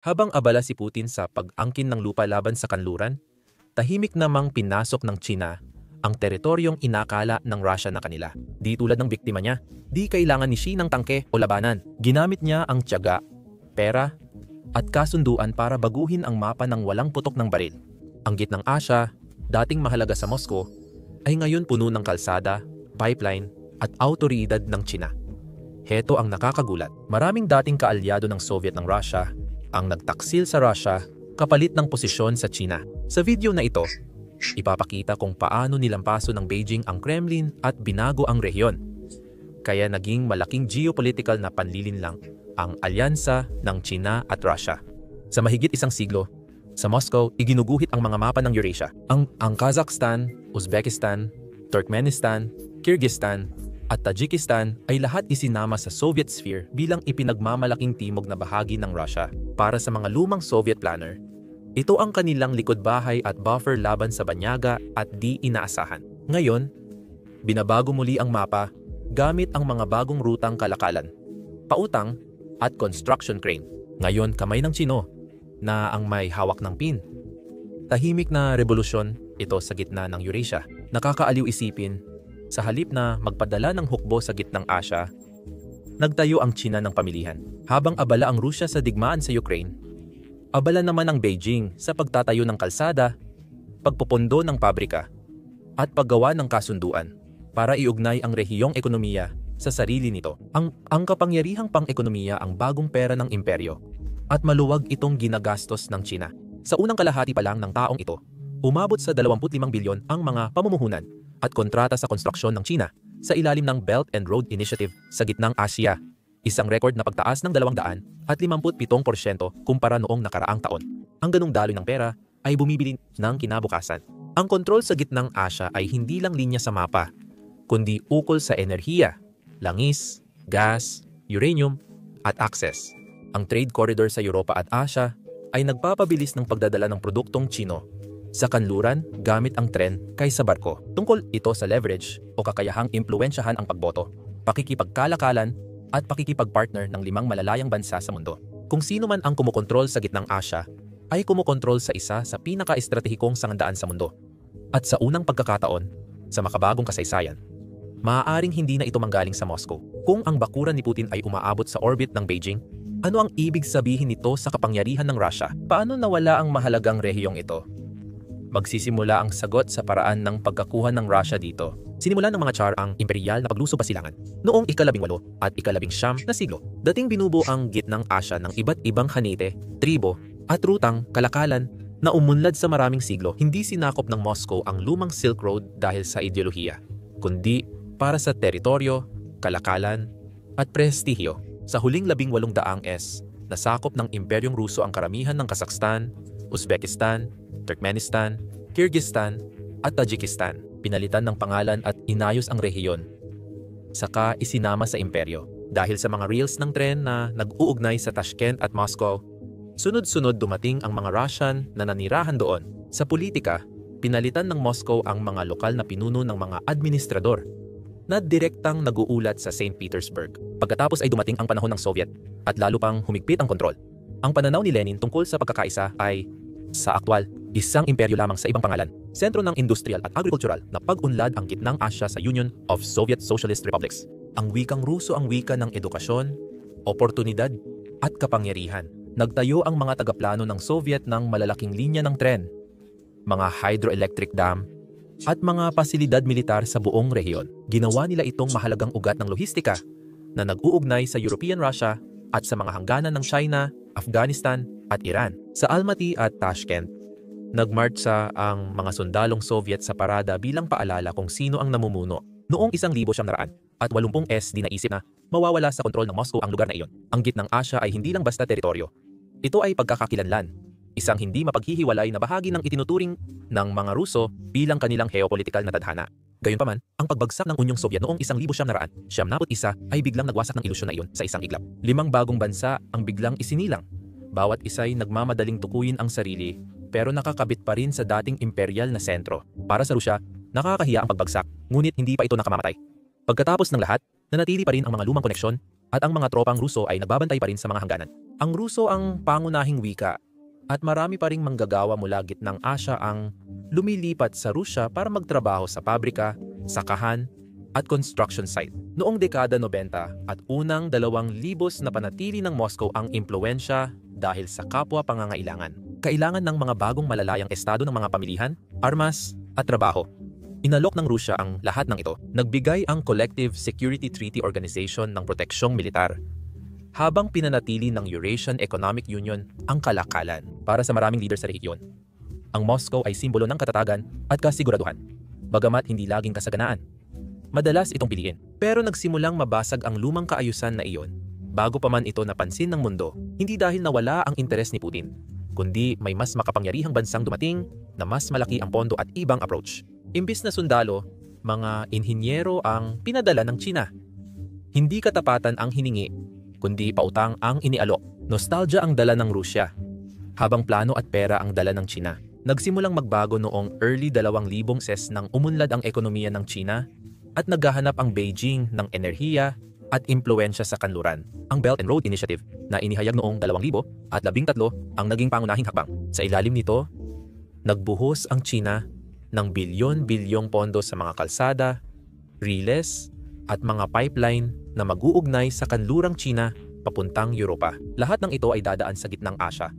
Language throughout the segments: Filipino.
Habang abala si Putin sa pag-angkin ng lupa laban sa kanluran, tahimik namang pinasok ng China ang teritoryong inakala ng Russia na kanila. Di tulad ng biktima niya, di kailangan ni Xi ng tangke o labanan. Ginamit niya ang tiyaga, pera, at kasunduan para baguhin ang mapa ng walang putok ng baril. Ang gitnang Asya, dating mahalaga sa Moscow, ay ngayon puno ng kalsada, pipeline, at awtoridad ng China. Heto ang nakakagulat. Maraming dating kaalyado ng Soviet ng Russia ang nagtaksil sa Russia kapalit ng posisyon sa China. Sa video na ito, ipapakita kung paano nilampaso ng Beijing ang Kremlin at binago ang rehiyon. Kaya naging malaking geopolitical na panlilinlang ang alyansa ng China at Russia. Sa mahigit isang siglo, sa Moscow, iginuguhit ang mga mapa ng Eurasia. Ang Kazakhstan, Uzbekistan, Turkmenistan, Kyrgyzstan, at Tajikistan ay lahat isinama sa Soviet sphere bilang ipinagmamalaking timog na bahagi ng Russia. Para sa mga lumang Soviet planner, ito ang kanilang likod-bahay at buffer laban sa banyaga at di inaasahan. Ngayon, binabago muli ang mapa gamit ang mga bagong rutang kalakalan, pautang at construction crane. Ngayon, kamay ng Chino na ang may hawak ng pin. Tahimik na revolusyon ito sa gitna ng Eurasia. Nakakaaliw isipin, sa halip na magpadala ng hukbo sa gitnang Asya, nagtayo ang China ng pamilihan. Habang abala ang Rusya sa digmaan sa Ukraine, abala naman ang Beijing sa pagtatayo ng kalsada, pagpupundo ng pabrika, at paggawa ng kasunduan para iugnay ang rehiyong ekonomiya sa sarili nito. Ang kapangyarihang pang-ekonomiya ang bagong pera ng imperyo at maluwag itong ginagastos ng China. Sa unang kalahati pa lang ng taong ito, umabot sa 25 bilyon ang mga pamumuhunan at kontrata sa konstruksyon ng China sa ilalim ng Belt and Road Initiative sa gitnang Asya. Isang record na pagtaas ng 257% kumpara noong nakaraang taon. Ang ganung daloy ng pera ay bumibili ng kinabukasan. Ang kontrol sa gitnang Asya ay hindi lang linya sa mapa, kundi ukol sa enerhiya, langis, gas, uranium, at access. Ang trade corridor sa Europa at Asya ay nagpapabilis ng pagdadala ng produktong Chino sa kanluran gamit ang tren kaysa barko. Tungkol ito sa leverage o kakayahang impluwensyahan ang pagboto, pakikipagkalakalan at pakikipagpartner ng 5 malalayang bansa sa mundo. Kung sino man ang kumukontrol sa gitnang Asya ay kumukontrol sa isa sa pinaka-estratehikong sangandaan sa mundo. At sa unang pagkakataon, sa makabagong kasaysayan, maaaring hindi na ito manggaling sa Moscow. Kung ang bakuran ni Putin ay umaabot sa orbit ng Beijing, ano ang ibig sabihin nito sa kapangyarihan ng Russia? Paano nawala ang mahalagang rehiyong ito? Magsisimula ang sagot sa paraan ng pagkakuha ng Russia dito. Sinimulan ng mga Tsar ang imperial na paglusob pasilangan noong ika-18 at ika-19 na siglo. Dating binubuo ang gitnang Asya ng iba't ibang hanite, tribo at rutang kalakalan na umunlad sa maraming siglo. Hindi sinakop ng Moscow ang lumang Silk Road dahil sa ideolohiya, kundi para sa teritoryo, kalakalan at prestihiyo. Sa huling 18 daang nasakop ng Imperyong Ruso ang karamihan ng Kazakhstan, Uzbekistan, Turkmenistan, Kyrgyzstan at Tajikistan. Pinalitan ng pangalan at inayos ang rehiyon. Saka isinama sa imperyo. Dahil sa mga rails ng tren na nag-uugnay sa Tashkent at Moscow, sunod-sunod dumating ang mga Russian na nanirahan doon. Sa politika, pinalitan ng Moscow ang mga lokal na pinuno ng mga administrador na direktang nag-uulat sa St. Petersburg. Pagkatapos ay dumating ang panahon ng Soviet at lalo pang humigpit ang kontrol. Ang pananaw ni Lenin tungkol sa pagkakaisa ay, sa aktwal, isang imperyo lamang sa ibang pangalan. Sentro ng industrial at agricultural na pag-unlad ang gitnang Asya sa Union of Soviet Socialist Republics. Ang wikang Ruso ang wika ng edukasyon, oportunidad at kapangyarihan. Nagtayo ang mga tagaplano ng Soviet ng malalaking linya ng tren, mga hydroelectric dam, at mga pasilidad militar sa buong rehiyon. Ginawa nila itong mahalagang ugat ng lohistika na nag-uugnay sa European Russia at sa mga hangganan ng China, Afghanistan at Iran. Sa Almaty at Tashkent, nagmartsa ang mga sundalong Soviet sa parada bilang paalala kung sino ang namumuno. Noong 1980 at 80 di naisip na mawawala sa kontrol ng Moscow ang lugar na iyon. Ang gitnang Asya ay hindi lang basta teritoryo. Ito ay pagkakakilanlan, isang hindi mapaghihiwalay na bahagi ng itinuturing ng mga Ruso bilang kanilang geopolitikal na tadhana. Gayunpaman, ang pagbagsak ng Unyong Sobyet noong 1991 ay biglang nagwasak ng ilusyon na iyon sa isang iglap. 5 bagong bansa ang biglang isinilang. Bawat isa'y nagmamadaling tukuyin ang sarili pero nakakabit pa rin sa dating imperial na sentro. Para sa Rusya, nakakahiya ang pagbagsak, ngunit hindi pa ito nakamamatay. Pagkatapos ng lahat, nanatili pa rin ang mga lumang koneksyon at ang mga tropang Ruso ay nagbabantay pa rin sa mga hangganan. Ang Ruso ang pangunahing wika at marami pa ring manggagawa mula gitnang Asya ang lumilipat sa Rusya para magtrabaho sa pabrika, sakahan at construction site. Noong dekada 90 at unang 2,000 na panatili ng Moscow ang impluwensya dahil sa kapwa pangangailangan. Kailangan ng mga bagong malalayang estado ng mga pamilihan, armas at trabaho. Inalok ng Rusya ang lahat ng ito. Nagbigay ang Collective Security Treaty Organization ng proteksyong militar, habang pinanatili ng Eurasian Economic Union ang kalakalan para sa maraming leader sa rehiyon. Ang Moscow ay simbolo ng katatagan at kasiguraduhan, bagamat hindi laging kasaganaan. Madalas itong piliin, pero nagsimulang mabasag ang lumang kaayusan na iyon bago pa man ito napansin ng mundo, hindi dahil nawala ang interes ni Putin, kundi may mas makapangyarihang bansang dumating na mas malaki ang pondo at ibang approach. Imbis na sundalo, mga inhinyero ang pinadala ng China. Hindi katapatan ang hiningi, kundi pautang ang inialok. Nostalgia ang dala ng Rusya, habang plano at pera ang dala ng China. Nagsimulang magbago noong early 2000s nang umunlad ang ekonomiya ng China at naghahanap ang Beijing ng enerhiya at impluwensya sa kanluran. Ang Belt and Road Initiative na inihayag noong 2013 ang naging pangunahing hakbang. Sa ilalim nito, nagbuhos ang China ng bilyon-bilyong pondo sa mga kalsada, riles at mga pipeline na mag-uugnay sa kanlurang China papuntang Europa. Lahat ng ito ay dadaan sa gitnang Asya.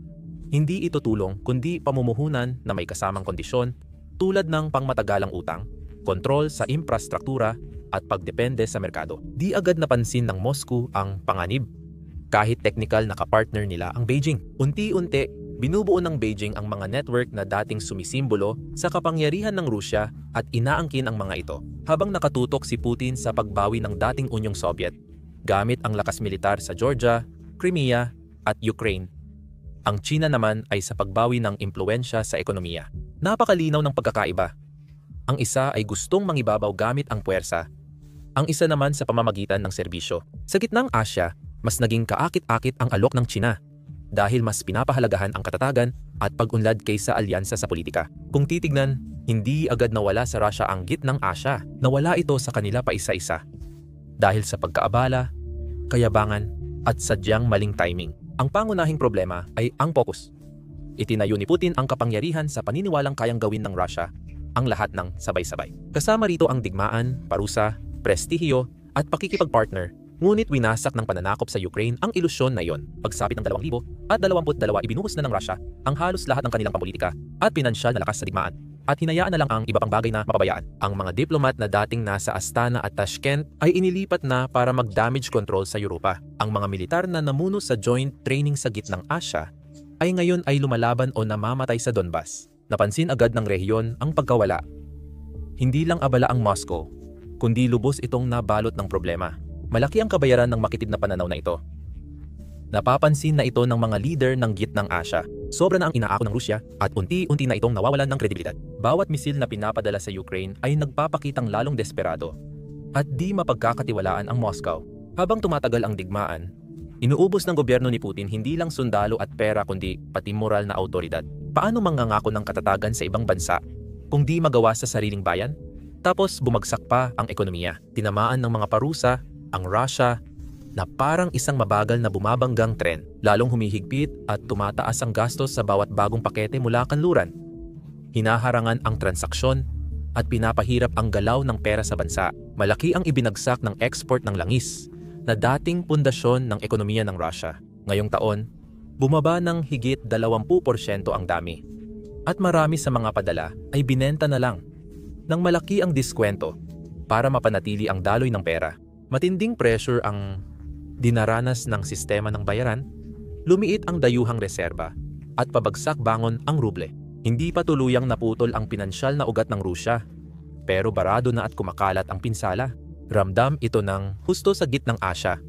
Hindi ito tulong kundi pamumuhunan na may kasamang kondisyon tulad ng pangmatagalang utang, kontrol sa infrastruktura at pagdepende sa merkado. Di agad napansin ng Moscow ang panganib, kahit technical na kapartner nila ang Beijing. Unti-unti, binubuo ng Beijing ang mga network na dating sumisimbolo sa kapangyarihan ng Rusya at inaangkin ang mga ito. Habang nakatutok si Putin sa pagbawi ng dating Unyong Soviet, gamit ang lakas militar sa Georgia, Crimea at Ukraine, ang China naman ay sa pagbawi ng impluwensya sa ekonomiya. Napakalinaw ng pagkakaiba. Ang isa ay gustong mangibabaw gamit ang puwersa, ang isa naman sa pamamagitan ng serbisyo. Sa gitnang Asya, mas naging kaakit-akit ang alok ng China dahil mas pinapahalagahan ang katatagan at pag-unlad kaysa alyansa sa politika. Kung titignan, hindi agad nawala sa Russia ang gitnang Asya. Nawala ito sa kanila pa isa-isa dahil sa pagkaabala, kayabangan at sadyang maling timing. Ang pangunahing problema ay ang focus. Itinayo ni Putin ang kapangyarihan sa paniniwalang kayang gawin ng Russia ang lahat ng sabay-sabay. Kasama rito ang digmaan, parusa, prestihiyo at pakikipagpartner. Ngunit winasak ng pananakop sa Ukraine ang ilusyon na iyon. Pagsapit ng 2022, ibinuhos na ng Russia ang halos lahat ng kanilang pampolitika at pinansyal na lakas sa digmaan. At hinayaan na lang ang iba pang bagay na mapabayaan. Ang mga diplomat na dating nasa Astana at Tashkent ay inilipat na para mag-damage control sa Europa. Ang mga militar na namuno sa joint training sa gitnang Asya ay ngayon ay lumalaban o namamatay sa Donbas. Napansin agad ng rehiyon ang pagkawala. Hindi lang abala ang Moscow, kundi lubos itong nabalot ng problema. Malaki ang kabayaran ng makitid na pananaw na ito. Napapansin na ito ng mga leader ng gitnang Asya. Sobra na ang inaako ng Rusya at unti-unti na itong nawawalan ng kredibilidad. Bawat misil na pinapadala sa Ukraine ay nagpapakitang lalong desperado at di mapagkakatiwalaan ang Moscow. Habang tumatagal ang digmaan, inuubos ng gobyerno ni Putin hindi lang sundalo at pera kundi pati moral na autoridad. Paano mangangako ng katatagan sa ibang bansa kung di magawa sa sariling bayan? Tapos bumagsak pa ang ekonomiya. Tinamaan ng mga parusa ang Russia na parang isang mabagal na bumabanggang tren, lalong humihigpit at tumataas ang gastos sa bawat bagong pakete mula kanluran. Hinaharangan ang transaksyon at pinapahirap ang galaw ng pera sa bansa. Malaki ang ibinagsak ng export ng langis na dating pundasyon ng ekonomiya ng Russia. Ngayong taon, bumaba ng higit 20% ang dami. At marami sa mga padala ay binenta na lang nang malaki ang diskwento para mapanatili ang daloy ng pera. Matinding pressure ang dinaranas ng sistema ng bayaran, lumiit ang dayuhang reserba, at pabagsak bangon ang ruble. Hindi pa tuluyang naputol ang pinansyal na ugat ng Rusya, pero barado na at kumakalat ang pinsala. Ramdam ito ng husto sa gitnang Asya.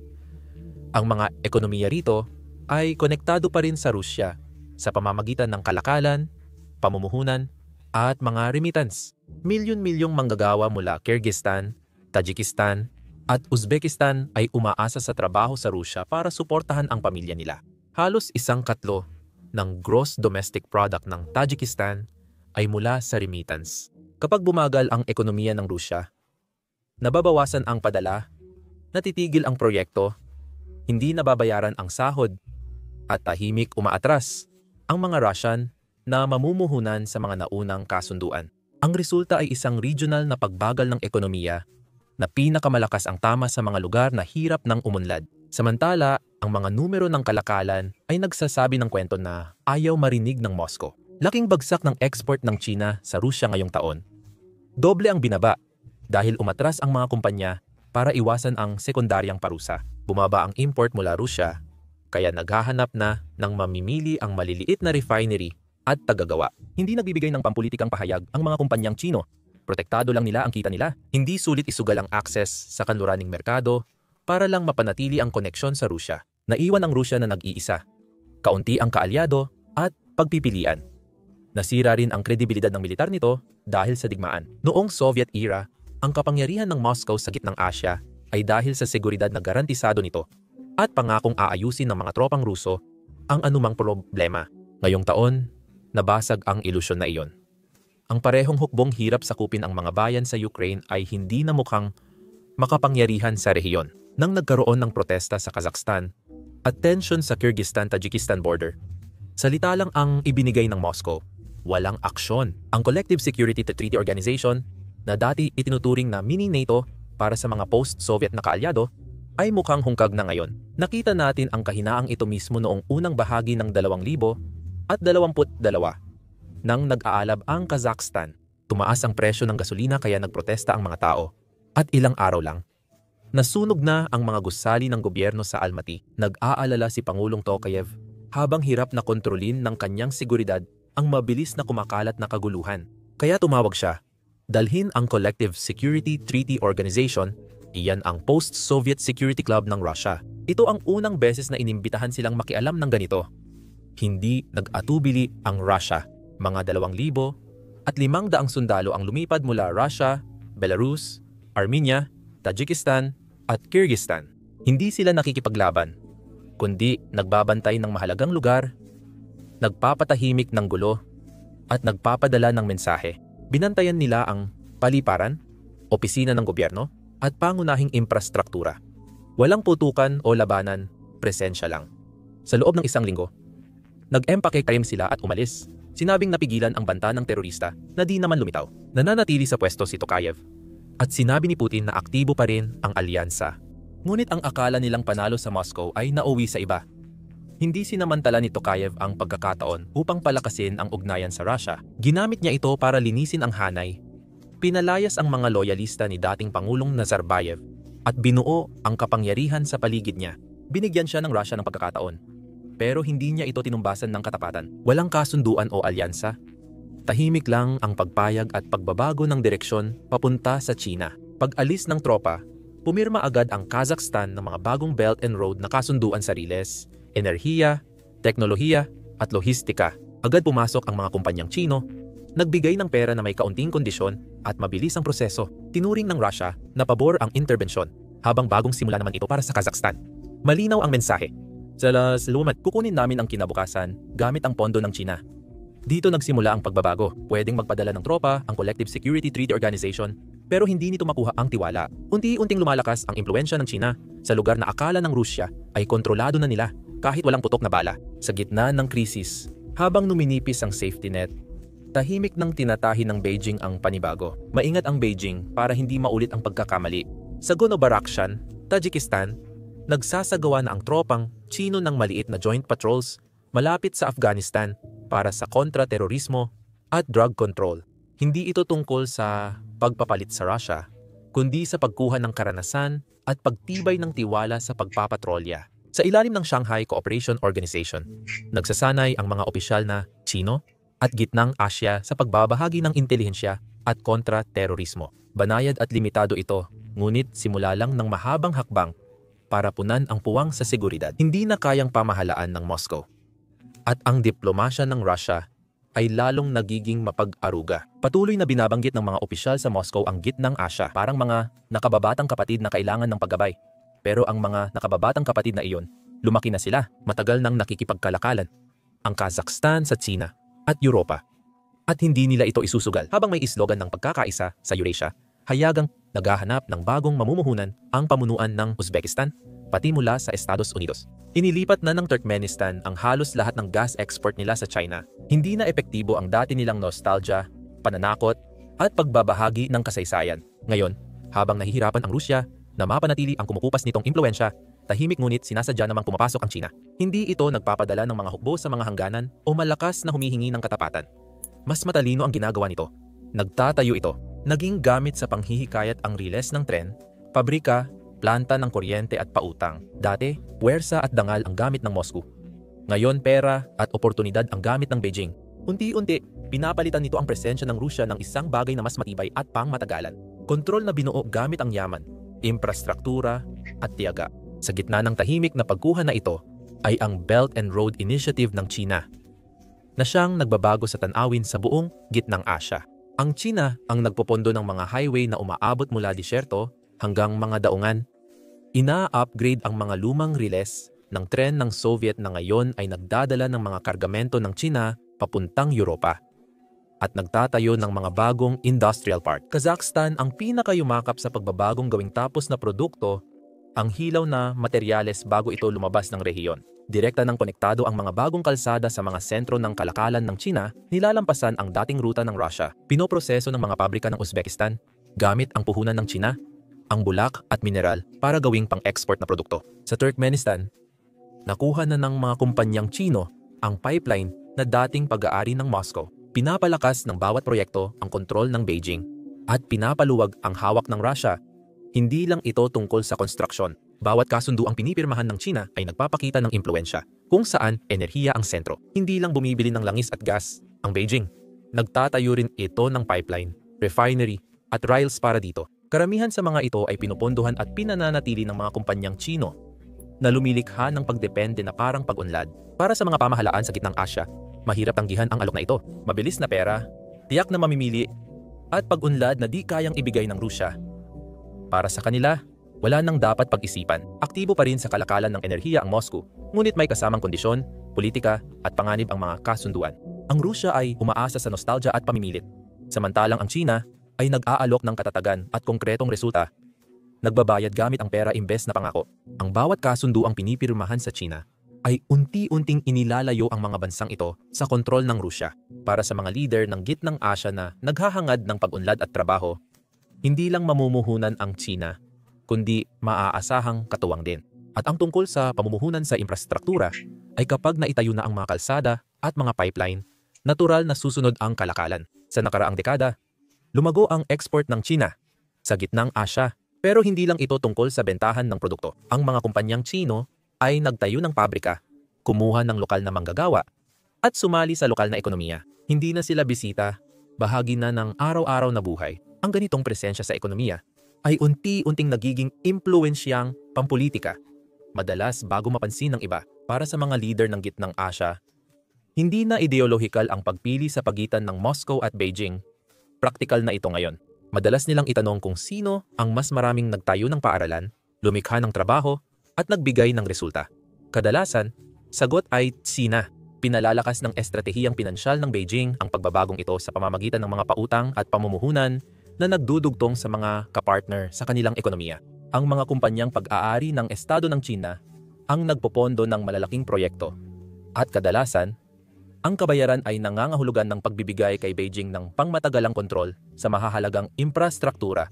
Ang mga ekonomiya rito ay konektado pa rin sa Rusya sa pamamagitan ng kalakalan, pamumuhunan, at mga remittance. Milyon-milyong manggagawa mula Kyrgyzstan, Tajikistan, at Uzbekistan ay umaasa sa trabaho sa Rusya para suportahan ang pamilya nila. Halos 1/4 ng gross domestic product ng Tajikistan ay mula sa remittance. Kapag bumagal ang ekonomiya ng Rusya, nababawasan ang padala, natitigil ang proyekto, hindi nababayaran ang sahod, at tahimik umaatras ang mga Russian na mamumuhunan sa mga naunang kasunduan. Ang resulta ay isang regional na pagbagal ng ekonomiya na pinakamalakas ang tama sa mga lugar na hirap ng umunlad. Samantala, ang mga numero ng kalakalan ay nagsasabi ng kwento na ayaw marinig ng Moscow. Laking bagsak ng export ng China sa Rusya ngayong taon. Doble ang binaba dahil umatras ang mga kumpanya para iwasan ang sekundaryang parusa. Bumaba ang import mula Rusya, kaya naghahanap na ng mamimili ang maliliit na refinery at tagagawa. Hindi nagbibigay ng pampulitikang pahayag ang mga kumpanyang Chino. Protektado lang nila ang kita nila. Hindi sulit isugal ang access sa kanluraning merkado para lang mapanatili ang koneksyon sa Rusya. Naiwan ang Rusya na nag-iisa. Kaunti ang kaalyado at pagpipilian. Nasira rin ang kredibilidad ng militar nito dahil sa digmaan. Noong Soviet era, ang kapangyarihan ng Moscow sa gitnang Asya ay dahil sa seguridad na garantisado nito at pangakong aayusin ng mga tropang Ruso ang anumang problema. Ngayong taon, nabasag ang ilusyon na iyon. Ang parehong hukbong hirap sakupin ang mga bayan sa Ukraine ay hindi na mukhang makapangyarihan sa rehiyon. Nang nagkaroon ng protesta sa Kazakhstan at tension sa Kyrgyzstan-Tajikistan border, salita lang ang ibinigay ng Moscow. Walang aksyon. Ang Collective Security Treaty Organization na dati itinuturing na mini-NATO para sa mga post-Soviet na kaalyado ay mukhang hungkag na ngayon. Nakita natin ang kahinaang ito mismo noong unang bahagi ng 2022 nang nag-aalab ang Kazakhstan. Tumaas ang presyo ng gasolina kaya nagprotesta ang mga tao. At ilang araw lang, nasunog na ang mga gusali ng gobyerno sa Almaty. Nag-aalala si Pangulong Tokayev habang hirap na kontrolin ng kanyang seguridad ang mabilis na kumakalat na kaguluhan. Kaya tumawag siya. Dalhin ang Collective Security Treaty Organization, iyan ang post-Soviet Security Club ng Russia. Ito ang unang beses na inimbitahan silang makialam ng ganito. Hindi nag-atubili ang Russia. Mga 2,000 at 500 sundalo ang lumipad mula Russia, Belarus, Armenia, Tajikistan at Kyrgyzstan. Hindi sila nakikipaglaban, kundi nagbabantay ng mahalagang lugar, nagpapatahimik ng gulo, at nagpapadala ng mensahe. Binantayan nila ang paliparan, opisina ng gobyerno, at pangunahing infrastruktura. Walang putukan o labanan, presensya lang. Sa loob ng 1 linggo, nag-empake time sila at umalis. Sinabing napigilan ang banta ng terorista na di naman lumitaw. Nananatili sa pwesto si Tokayev. At sinabi ni Putin na aktibo pa rin ang alyansa. Ngunit ang akala nilang panalo sa Moscow ay nauwi sa iba. Hindi sinamantala ni Tokayev ang pagkakataon upang palakasin ang ugnayan sa Russia. Ginamit niya ito para linisin ang hanay. Pinalayas ang mga loyalista ni dating Pangulong Nazarbayev at binuo ang kapangyarihan sa paligid niya. Binigyan siya ng Russia ng pagkakataon. Pero hindi niya ito tinumbasan ng katapatan. Walang kasunduan o alyansa. Tahimik lang ang pagpayag at pagbabago ng direksyon papunta sa China. Pag-alis ng tropa, pumirma agad ang Kazakhstan ng mga bagong Belt and Road na kasunduan sa riles, enerhiya, teknolohiya at lohistika. Agad pumasok ang mga kumpanyang Chino, nagbigay ng pera na may kaunting kondisyon at mabilis ang proseso. Tinuring ng Russia na pabor ang interbensyon, habang bagong simula naman ito para sa Kazakhstan. Malinaw ang mensahe. Sa lumat, kukunin namin ang kinabukasan gamit ang pondo ng China. Dito nagsimula ang pagbabago. Pwedeng magpadala ng tropa ang Collective Security Treaty Organization, pero hindi nito makuha ang tiwala. Unti-unting lumalakas ang impluwensya ng China sa lugar na akala ng Rusya ay kontrolado na nila kahit walang putok na bala. Sa gitna ng krisis, habang numinipis ang safety net, tahimik nang tinatahi ng Beijing ang panibago. Maingat ang Beijing para hindi maulit ang pagkakamali. Sa Gorno-Barakhshan, Tajikistan, nagsasagawa na ang tropang Chino ng maliit na joint patrols malapit sa Afghanistan para sa kontra-terorismo at drug control. Hindi ito tungkol sa pagpapalit sa Russia, kundi sa pagkuha ng karanasan at pagtibay ng tiwala sa pagpapatrolya. Sa ilalim ng Shanghai Cooperation Organization, nagsasanay ang mga opisyal na Chino at gitnang Asya sa pagbabahagi ng intelihensya at kontra-terorismo. Banayad at limitado ito, ngunit simula lang ng mahabang hakbang para punan ang puwang sa seguridad. Hindi na kayang pamahalaan ng Moscow. At ang diplomasya ng Russia ay lalong nagiging mapag-aruga. Patuloy na binabanggit ng mga opisyal sa Moscow ang gitnang Asya, parang mga nakababatang kapatid na kailangan ng paggabay. Pero ang mga nakababatang kapatid na iyon, lumaki na sila, matagal nang nakikipagkalakalan. Ang Kazakhstan sa China at Europa. At hindi nila ito isusugal. Habang may islogan ng pagkakaisa sa Eurasia, hayagang naghahanap ng bagong mamumuhunan ang pamunuan ng Uzbekistan, pati mula sa Estados Unidos. Inilipat na ng Turkmenistan ang halos lahat ng gas export nila sa China. Hindi na epektibo ang dati nilang nostalgia, pananakot, at pagbabahagi ng kasaysayan. Ngayon, habang nahihirapan ang Rusya na mapanatili ang kumukupas nitong impluwensya, tahimik ngunit sinasadya namang pumapasok ang China. Hindi ito nagpapadala ng mga hukbo sa mga hangganan o malakas na humihingi ng katapatan. Mas matalino ang ginagawa nito. Nagtatayo ito. Naging gamit sa panghihikayat ang riles ng tren, pabrika, planta ng kuryente at pautang. Dati, puwersa at dangal ang gamit ng Moscow. Ngayon, pera at oportunidad ang gamit ng Beijing. Unti-unti, pinapalitan nito ang presensya ng Rusya ng isang bagay na mas matibay at pangmatagalan. Kontrol na binuo gamit ang yaman, infrastruktura at tiyaga. Sa gitna ng tahimik na pagkuha na ito ay ang Belt and Road Initiative ng China na siyang nagbabago sa tanawin sa buong gitnang Asya. Ang China ang nagpopondo ng mga highway na umaabot mula disyerto hanggang mga daungan. Ina-upgrade ang mga lumang riles ng tren ng Soviet na ngayon ay nagdadala ng mga kargamento ng China papuntang Europa at nagtatayo ng mga bagong industrial park. Kazakhstan ang pinakayumakap sa pagbabagong gawing tapos na produkto ang hilaw na materyales bago ito lumabas ng rehiyon. Direkta ng konektado ang mga bagong kalsada sa mga sentro ng kalakalan ng China, nilalampasan ang dating ruta ng Russia. Pinoproseso ng mga pabrika ng Uzbekistan gamit ang puhunan ng China, ang bulak at mineral para gawing pang-export na produkto. Sa Turkmenistan, nakuha na ng mga kumpanyang Chino ang pipeline na dating pag-aari ng Moscow. Pinapalakas ng bawat proyekto ang kontrol ng Beijing at pinapaluwag ang hawak ng Russia. Hindi lang ito tungkol sa konstruksyon. Bawat kasunduang pinipirmahan ng China ay nagpapakita ng impluwensya kung saan enerhiya ang sentro. Hindi lang bumibili ng langis at gas ang Beijing. Nagtatayo rin ito ng pipeline, refinery at rails para dito. Karamihan sa mga ito ay pinupondohan at pinananatili ng mga kumpanyang Chino na lumilikha ng pagdepende na parang pag-unlad. Para sa mga pamahalaan sa gitnang Asya, mahirap tanggihan ang alok na ito. Mabilis na pera, tiyak na mamimili, at pag-unlad na di kayang ibigay ng Rusya. Para sa kanila, wala nang dapat pag-isipan. Aktibo pa rin sa kalakalan ng enerhiya ang Moscow, ngunit may kasamang kondisyon, politika at panganib ang mga kasunduan. Ang Rusya ay umaasa sa nostalgia at pamimilit, samantalang ang China ay nag-aalok ng katatagan at konkretong resulta. Nagbabayad gamit ang pera imbes na pangako. Ang bawat kasunduang pinipirmahan sa China ay unti-unting inilalayo ang mga bansang ito sa kontrol ng Rusya. Para sa mga leader ng gitnang Asya na naghahangad ng pag-unlad at trabaho, hindi lang mamumuhunan ang China, kundi maaasahang katuwang din. At ang tungkol sa pamumuhunan sa infrastruktura ay kapag naitayo na ang mga kalsada at mga pipeline, natural na susunod ang kalakalan. Sa nakaraang dekada, lumago ang export ng China sa gitnang Asya, pero hindi lang ito tungkol sa bentahan ng produkto. Ang mga kumpanyang Chino ay nagtayo ng pabrika, kumuha ng lokal na manggagawa, at sumali sa lokal na ekonomiya. Hindi na sila bisita, bahagi na ng araw-araw na buhay. Ang ganitong presensya sa ekonomiya ay unti-unting nagiging impluwensyang pampolitika. Madalas bago mapansin ng iba. Para sa mga leader ng gitnang Asya, hindi na ideolohikal ang pagpili sa pagitan ng Moscow at Beijing. Praktikal na ito ngayon. Madalas nilang itanong kung sino ang mas maraming nagtayo ng paaralan, lumikha ng trabaho, at nagbigay ng resulta. Kadalasan, sagot ay China. Pinalalakas ng estratehiyang pinansyal ng Beijing ang pagbabagong ito sa pamamagitan ng mga pautang at pamumuhunan na nagdudugtong sa mga kapartner sa kanilang ekonomiya. Ang mga kumpanyang pag-aari ng Estado ng China ang nagpopondo ng malalaking proyekto. At kadalasan, ang kabayaran ay nangangahulugan ng pagbibigay kay Beijing ng pangmatagalang kontrol sa mahahalagang infrastruktura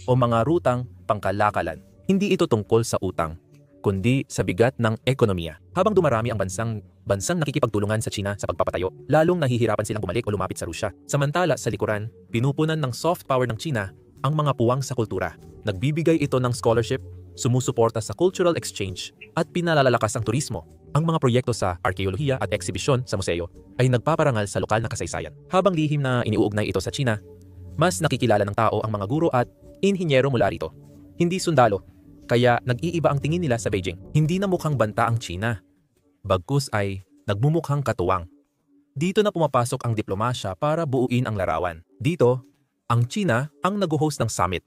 o mga rutang pangkalakalan. Hindi ito tungkol sa utang, kundi sa bigat ng ekonomiya. Habang dumarami ang bansang nakikipagtulungan sa China sa pagpapatayo, lalong nahihirapan silang bumalik o lumapit sa Rusya. Samantala sa likuran, pinupunan ng soft power ng China ang mga puwang sa kultura. Nagbibigay ito ng scholarship, sumusuporta sa cultural exchange, at pinalalakas ang turismo. Ang mga proyekto sa arkeolohiya at eksibisyon sa museo ay nagpaparangal sa lokal na kasaysayan. Habang lihim na iniuugnay ito sa China, mas nakikilala ng tao ang mga guro at inhinyero mula rito. Hindi sundalo, kaya nag-iiba ang tingin nila sa Beijing. Hindi na mukhang banta ang China, bagkus ay nagmumukhang katuwang. Dito na pumapasok ang diplomasya para buuin ang larawan. Dito, ang China ang nag-host ng summit,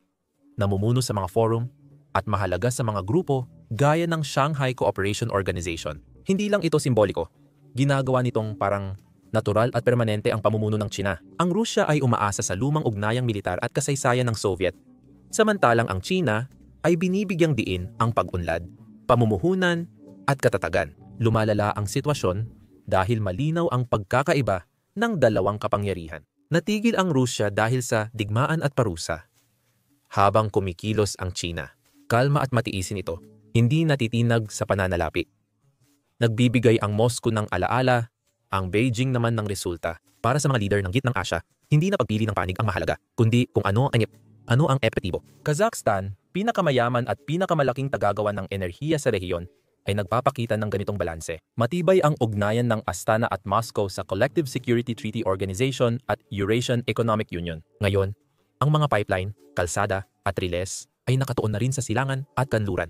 namumuno sa mga forum, at mahalaga sa mga grupo gaya ng Shanghai Cooperation Organization. Hindi lang ito simboliko. Ginagawa nitong parang natural at permanente ang pamumuno ng China. Ang Rusya ay umaasa sa lumang ugnayang militar at kasaysayan ng Soviet. Samantalang ang China ay binibigyang diin ang pag-unlad, pamumuhunan, at katatagan. Lumalala ang sitwasyon dahil malinaw ang pagkakaiba ng dalawang kapangyarihan. Natigil ang Rusya dahil sa digmaan at parusa, habang kumikilos ang China. Kalma at matiisin ito, hindi natitinag sa pananalapi. Nagbibigay ang Moscow ng alaala, ang Beijing naman ng resulta. Para sa mga leader ng Gitnang Asya, hindi na pagpili ng panig ang mahalaga, kundi kung ano ang epektibo. Kazakhstan, pinakamayaman at pinakamalaking tagagawa ng enerhiya sa rehiyon, ay nagpapakita ng ganitong balanse. Matibay ang ugnayan ng Astana at Moscow sa Collective Security Treaty Organization at Eurasian Economic Union. Ngayon, ang mga pipeline, kalsada at riles ay nakatuon na rin sa silangan at kanluran.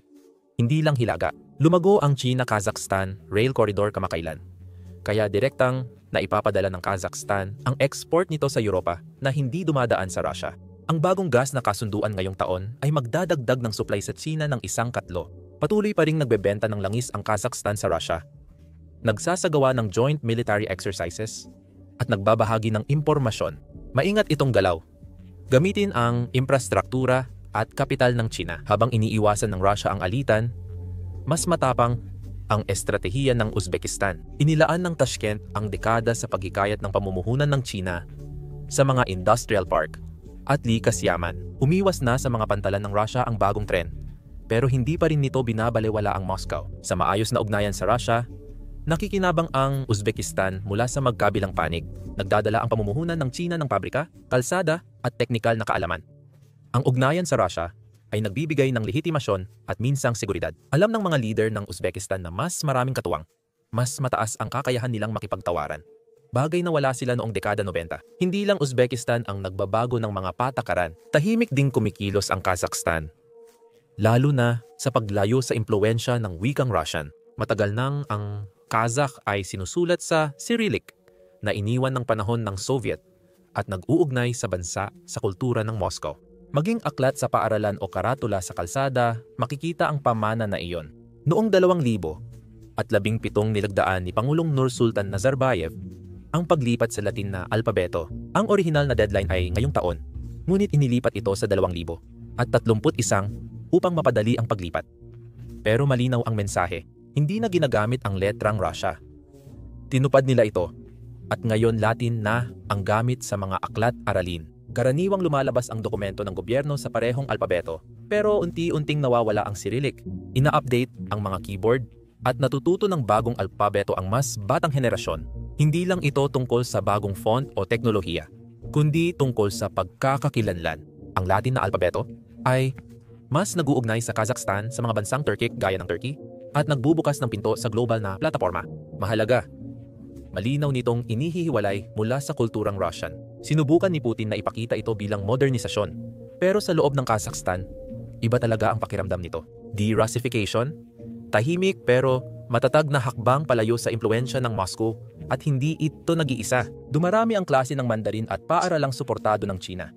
Hindi lang hilaga. Lumago ang China-Kazakhstan Rail Corridor kamakailan. Kaya direktang naipapadala ng Kazakhstan ang export nito sa Europa na hindi dumadaan sa Russia. Ang bagong gas na kasunduan ngayong taon ay magdadagdag ng supply sa China ng 1 katlo. Patuloy pa ring nagbebenta ng langis ang Kazakhstan sa Russia. Nagsasagawa ng joint military exercises at nagbabahagi ng impormasyon. Maingat itong galaw. Gamitin ang infrastruktura at kapital ng China habang iniiwasan ng Russia ang alitan. Mas matapang ang estratehiya ng Uzbekistan. Inilaan ng Tashkent ang dekada sa paghikayat ng pamumuhunan ng China sa mga industrial park at likas yaman. Umiwas na sa mga pantalan ng Russia ang bagong trend. Pero hindi pa rin nito binabalewala ang Moscow. Sa maayos na ugnayan sa Russia, nakikinabang ang Uzbekistan mula sa magkabilang panig. Nagdadala ang pamumuhunan ng China ng pabrika, kalsada at teknikal na kaalaman. Ang ugnayan sa Russia ay nagbibigay ng lehitimasyon at minsang seguridad. Alam ng mga leader ng Uzbekistan na mas maraming katuwang, mas mataas ang kakayahan nilang makipagtawaran. Bagay na wala sila noong dekada 90. Hindi lang Uzbekistan ang nagbabago ng mga patakaran. Tahimik ding kumikilos ang Kazakhstan. Lalo na sa paglayo sa impluwensya ng wikang Russian. Matagal nang ang Kazakh ay sinusulat sa Cyrillic na iniwan ng panahon ng Soviet at nag-uugnay sa bansa sa kultura ng Moscow. Maging aklat sa paaralan o karatula sa kalsada, makikita ang pamana na iyon. Noong 2017 nilagdaan ni Pangulong Nursultan Nazarbayev ang paglipat sa Latin na alpabeto. Ang orihinal na deadline ay ngayong taon, ngunit inilipat ito sa 2031 upang mapadali ang paglipat. Pero malinaw ang mensahe, hindi na ginagamit ang letrang Russia. Tinupad nila ito, at ngayon Latin na ang gamit sa mga aklat-aralin. Karaniwang lumalabas ang dokumento ng gobyerno sa parehong alpabeto, pero unti-unting nawawala ang Cyrillic. Ina-update ang mga keyboard at natututo ng bagong alpabeto ang mas batang henerasyon. Hindi lang ito tungkol sa bagong font o teknolohiya, kundi tungkol sa pagkakakilanlan. Ang Latin na alpabeto ay mas nag-uugnay sa Kazakhstan sa mga bansang Turkic gaya ng Turkey at nagbubukas ng pinto sa global na plataforma. Mahalaga, malinaw nitong inihihiwalay mula sa kulturang Russian. Sinubukan ni Putin na ipakita ito bilang modernisasyon. Pero sa loob ng Kazakhstan, iba talaga ang pakiramdam nito. De-Russification, tahimik pero matatag na hakbang palayo sa impluwensya ng Moscow at hindi ito nag-iisa. Dumarami ang klase ng Mandarin at paaralang suportado ng China.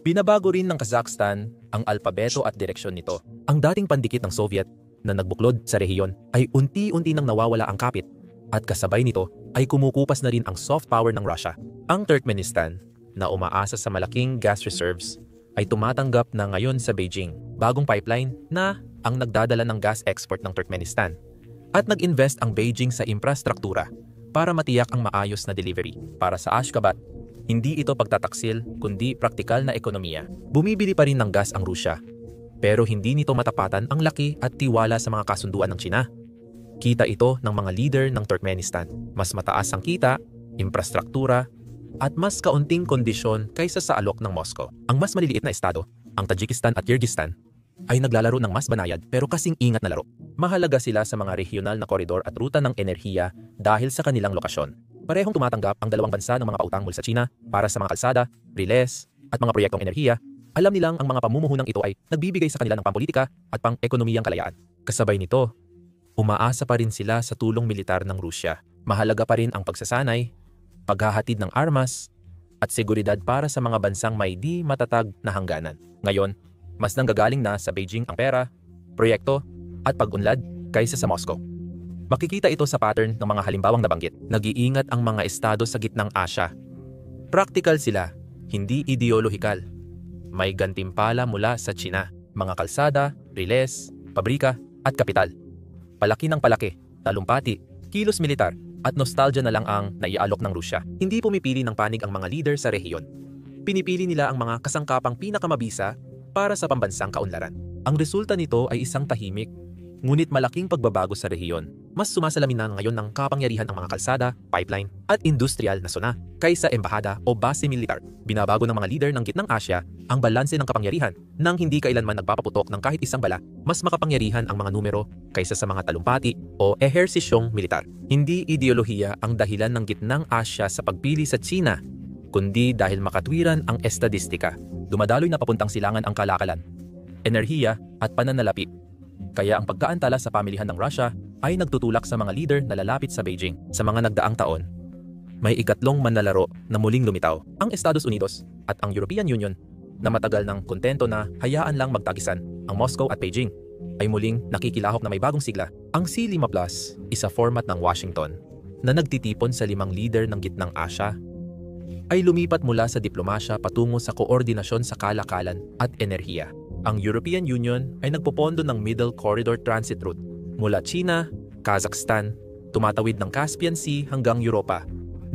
Binabago rin ng Kazakhstan ang alpabeto at direksyon nito. Ang dating pandikit ng Soviet na nagbuklod sa rehiyon ay unti-unti nang nawawala ang kapit at kasabay nito ay kumukupas na rin ang soft power ng Russia. Ang Turkmenistan na umaasa sa malaking gas reserves ay tumatanggap na ngayon sa Beijing, bagong pipeline na ang nagdadala ng gas export ng Turkmenistan. At nag-invest ang Beijing sa infrastruktura para matiyak ang maayos na delivery. Para sa Ashgabat, hindi ito pagtataksil kundi praktikal na ekonomiya. Bumibili pa rin ng gas ang Rusya, pero hindi nito matapatan ang laki at tiwala sa mga kasunduan ng China. Kita ito ng mga leader ng Turkmenistan. Mas mataas ang kita, infrastruktura, at mas kaunting kondisyon kaysa sa alok ng Moscow. Ang mas maliliit na estado, ang Tajikistan at Kyrgyzstan, ay naglalaro ng mas banayad pero kasing ingat na laro. Mahalaga sila sa mga regional na koridor at ruta ng enerhiya dahil sa kanilang lokasyon. Parehong tumatanggap ang dalawang bansa ng mga pautang mula sa China para sa mga kalsada, riles, at mga proyektong enerhiya. Alam nilang ang mga pamumuhunang ito ay nagbibigay sa kanila ng pampolitika at pang-ekonomiyang kalayaan. Kasabay nito, umaasa pa rin sila sa tulong militar ng Rusya. Mahalaga pa rin ang pagsasanay, paghahatid ng armas, at seguridad para sa mga bansang may di matatag na hangganan. Ngayon, mas nanggagaling na sa Beijing ang pera, proyekto, at pag-unlad kaysa sa Moscow. Makikita ito sa pattern ng mga halimbawang nabanggit. Nag-iingat ang mga estado sa gitnang Asya. Praktikal sila, hindi ideolohikal. May gantimpala mula sa China, mga kalsada, riles, pabrika, at kapital. Palaki ng palaki, talumpati, kilos militar, at nostalgia na lang ang naiaalok ng Rusya. Hindi pumipili ng panig ang mga leader sa rehiyon. Pinipili nila ang mga kasangkapang pinakamabisa para sa pambansang kaunlaran. Ang resulta nito ay isang tahimik, ngunit malaking pagbabago sa rehiyon. Mas sumasalamin na ngayon ng kapangyarihan ang mga kalsada, pipeline, at industrial na sona kaysa embahada o base militar. Binabago ng mga leader ng Gitnang Asya ang balanse ng kapangyarihan nang hindi kailanman nagpapaputok ng kahit isang bala. Mas makapangyarihan ang mga numero kaysa sa mga talumpati o ehersisyong militar. Hindi ideolohiya ang dahilan ng Gitnang Asya sa pagpili sa China, kundi dahil makatwiran ang estadistika. Dumadaloy na papuntang silangan ang kalakalan, enerhiya at pananalapi. Kaya ang pagkaantala sa pamilihan ng Russia ay nagtutulak sa mga leader na lalapit sa Beijing. Sa mga nagdaang taon, may ikatlong manlalaro na muling lumitaw. Ang Estados Unidos at ang European Union na matagal nang kontento na hayaan lang magtagisan ang Moscow at Beijing ay muling nakikilahok na may bagong sigla. Ang C5 Plus, isa format ng Washington na nagtitipon sa 5 leader ng Gitnang Asya, ay lumipat mula sa diplomasya patungo sa koordinasyon sa kalakalan at enerhiya. Ang European Union ay nagpopondo ng Middle Corridor Transit Route mula China, Kazakhstan, tumatawid ng Caspian Sea hanggang Europa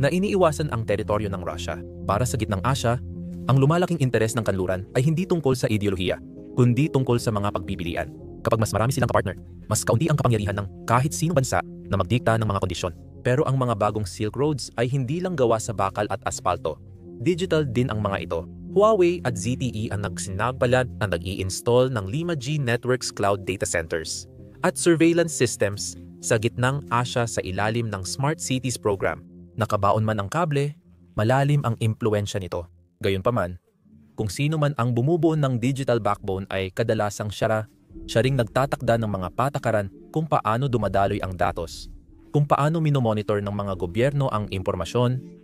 na iniiwasan ang teritoryo ng Russia. Para sa Gitnang Asya, ang lumalaking interes ng kanluran ay hindi tungkol sa ideolohiya, kundi tungkol sa mga pagpipilian. Kapag mas marami silang kapartner, mas kaunti ang kapangyarihan ng kahit sino bansa na magdikta ng mga kondisyon. Pero ang mga bagong Silk Roads ay hindi lang gawa sa bakal at asfalto. Digital din ang mga ito. Huawei at ZTE ang nagsinagbalat na nag-i-install ng 5G Networks Cloud Data Centers at surveillance systems sa Gitnang Asya sa ilalim ng Smart Cities Program. Nakabaon man ang kable, malalim ang impluensya nito. Gayunpaman, kung sino man ang bumubuo ng digital backbone ay kadalasang siya ring nagtatakda ng mga patakaran kung paano dumadaloy ang datos, kung paano minomonitor ng mga gobyerno ang impormasyon,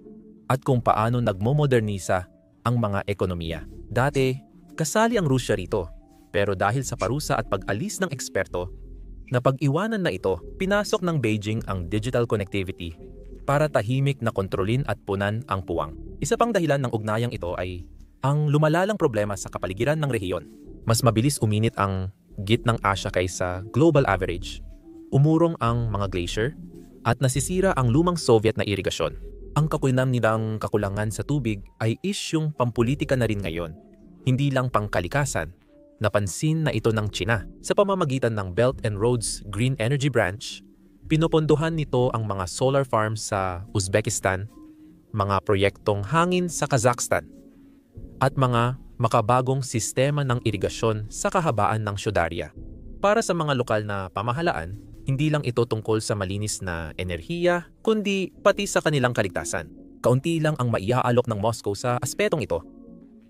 at kung paano nagmomodernisa ang mga ekonomiya. Dati, kasali ang Rusya rito, pero dahil sa parusa at pag-alis ng eksperto, na pag-iwanan na ito, pinasok ng Beijing ang digital connectivity para tahimik na kontrolin at punan ang puwang. Isa pang dahilan ng ugnayang ito ay ang lumalalang problema sa kapaligiran ng rehiyon. Mas mabilis uminit ang Gitnang Asya kaysa global average. Umurong ang mga glacier at nasisira ang lumang Soviet na irigasyon. Ang kakulinam nilang kakulangan sa tubig ay isyung pampolitika na rin ngayon, hindi lang pangkalikasan. Napansin na ito ng China. Sa pamamagitan ng Belt and Roads Green Energy Branch, pinupondohan nito ang mga solar farms sa Uzbekistan, mga proyektong hangin sa Kazakhstan, at mga makabagong sistema ng irigasyon sa kahabaan ng Syodaria. Para sa mga lokal na pamahalaan, hindi lang ito tungkol sa malinis na enerhiya, kundi pati sa kanilang kaligtasan. Kaunti lang ang maiaalok ng Moscow sa aspetong ito.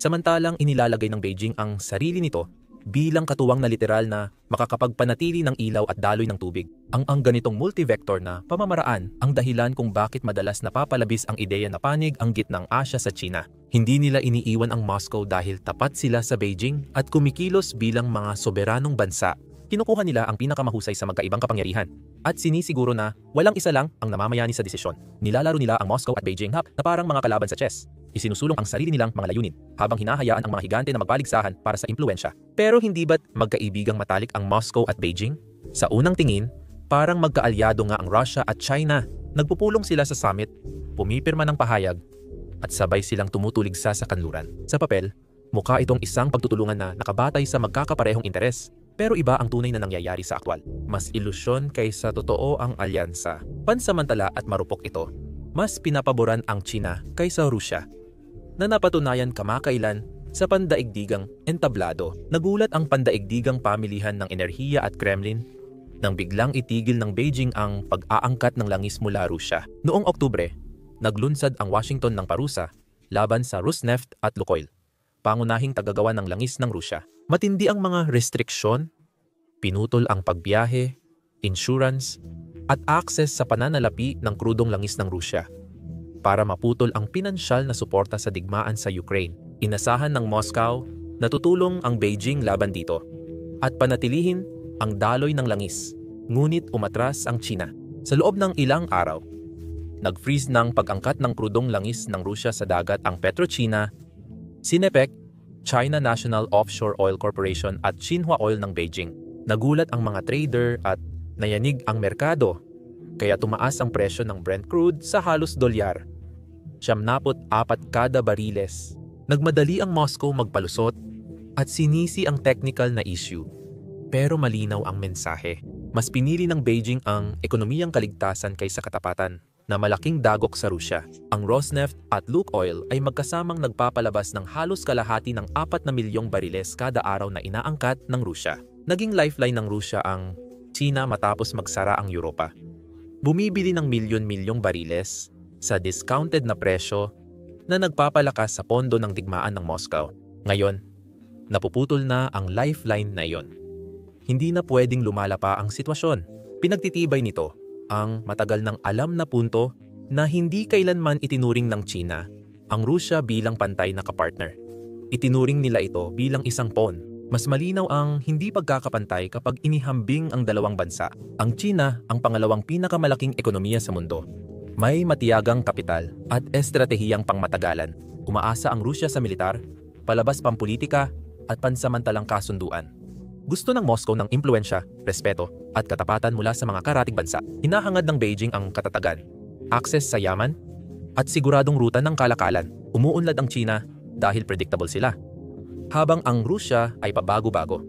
Samantalang inilalagay ng Beijing ang sarili nito bilang katuwang na literal na makakapagpanatili ng ilaw at daloy ng tubig. Ang ganitong multivector na pamamaraan ang dahilan kung bakit madalas napapalabis ang ideya na panig ang Gitnang Asya sa China. Hindi nila iniiwan ang Moscow dahil tapat sila sa Beijing at kumikilos bilang mga soberanong bansa. Kinukuha nila ang pinakamahusay sa magkaibang kapangyarihan at sinisiguro na walang isa lang ang namamayani sa desisyon. Nilalaro nila ang Moscow at Beijing na parang mga kalaban sa chess. Isinusulong ang sarili nilang mga layunin habang hinahayaan ang mga higante na magbaligsahan para sa impluensya. Pero hindi ba't magkaibigang matalik ang Moscow at Beijing? Sa unang tingin, parang magkaalyado nga ang Russia at China. Nagpupulong sila sa summit, pumipirma ng pahayag, at sabay silang tumutuligsa sa kanluran. Sa papel, mukha itong isang pagtutulungan na nakabatay sa magkakaparehong interes. Pero iba ang tunay na nangyayari sa aktwal. Mas ilusyon kaysa totoo ang alyansa. Pansamantala at marupok ito. Mas pinapaboran ang China kaysa Rusya, na napatunayan kamakailan sa pandaigdigang entablado. Nagulat ang pandaigdigang pamilihan ng enerhiya at Kremlin nang biglang itigil ng Beijing ang pag-aangkat ng langis mula Rusya. Noong Oktubre, naglunsad ang Washington ng parusa laban sa Rosneft at Lukoil, pangunahing tagagawa ng langis ng Rusya. Matindi ang mga restriksyon, pinutol ang pagbiyahe, insurance, at access sa pananalapi ng krudong langis ng Rusya para maputol ang pinansyal na suporta sa digmaan sa Ukraine. Inasahan ng Moscow na tutulong ang Beijing laban dito at panatilihin ang daloy ng langis, ngunit umatras ang China. Sa loob ng ilang araw, nag-freeze ng pag-angkat ng krudong langis ng Rusya sa dagat ang PetroChina, Sinopec, China National Offshore Oil Corporation at Xinhua Oil ng Beijing. Nagulat ang mga trader at Nayanig ang merkado, kaya tumaas ang presyo ng Brent crude sa halos $74 kada bariles. Nagmadali ang Moscow magpalusot at sinisi ang technical na issue. Pero malinaw ang mensahe. Mas pinili ng Beijing ang ekonomiyang kaligtasan kaysa katapatan na malaking dagok sa Rusya. Ang Rosneft at Lukoil ay magkasamang nagpapalabas ng halos kalahati ng 4 na milyong bariles kada araw na inaangkat ng Rusya. Naging lifeline ng Rusya ang China matapos magsara ang Europa. Bumibili ng milyon-milyong bariles sa discounted na presyo na nagpapalakas sa pondo ng digmaan ng Moscow. Ngayon, napuputol na ang lifeline na iyon. Hindi na pwedeng lumala pa ang sitwasyon. Pinagtitibay nito ang matagal ng alam na punto na hindi kailanman itinuring ng China ang Rusya bilang pantay na kapartner. Itinuring nila ito bilang isang pawn. Mas malinaw ang hindi pagkakapantay kapag inihambing ang dalawang bansa. Ang China ang pangalawang pinakamalaking ekonomiya sa mundo. May matiyagang kapital at estratehiyang pangmatagalan. Umaasa ang Rusya sa militar, palabas pampolitika at pansamantalang kasunduan. Gusto ng Moscow ng impluensya, respeto at katapatan mula sa mga karatig bansa. Hinahangad ng Beijing ang katatagan, access sa yaman at siguradong ruta ng kalakalan. Umuunlad ang China dahil predictable sila. Habang ang Rusya ay pabago-bago.